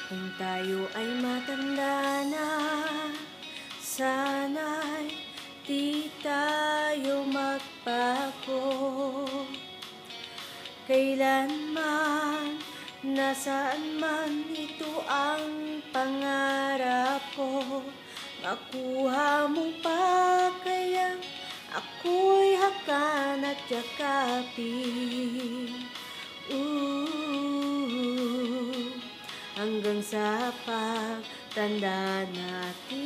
Kung tayo ay matanda na, sana'y di tayo magbago. Kailanman, nasaan man, ito ang pangarap ko. Makuha mo pa kaya ako'y hakan at yakapin. Hanggang sa pagtanda natin.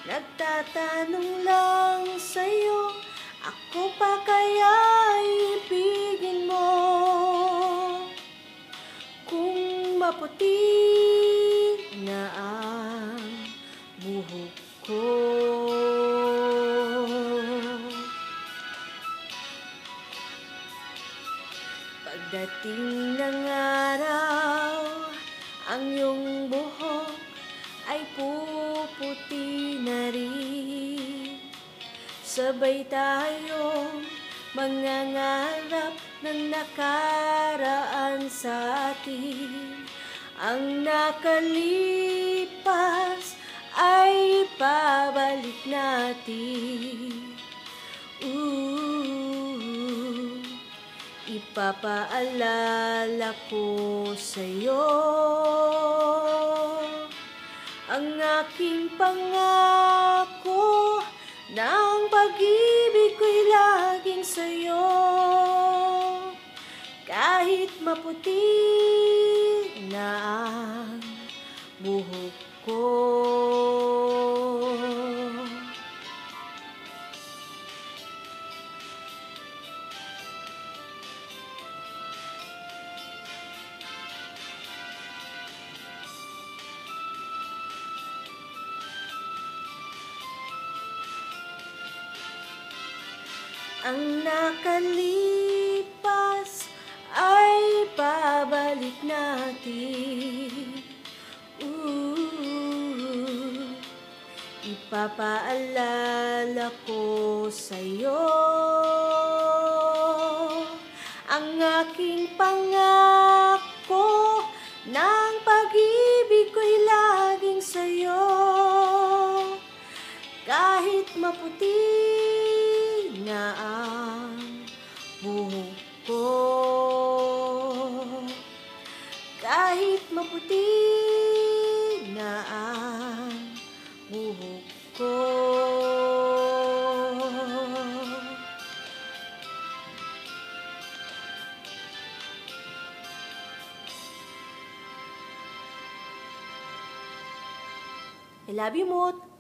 Nagtatanong lang sa'yo, ako pa kaya ibigin mo? Kung maputi na ang buhok ko, pagdating ng araw, ang iyong buhok ay puputi na rin. Sabay tayong mangangarap ng nakaraan sa atin. Ang nakalipas ay pabalik natin. Ipapaalala ko sa'yo ang aking pangako, ng pag-ibig ko'y laging sa'yo. Kahit maputi na ang buhok ko. Ang nakalipas ay pabalik natin. Ipapaalala ko sa'yo ang aking pangako, ng pag-ibig ko'y laging sa'yo. Kahit maputi na ang buhok ko, kahit maputi na ang buhok ko. I love you, Mot.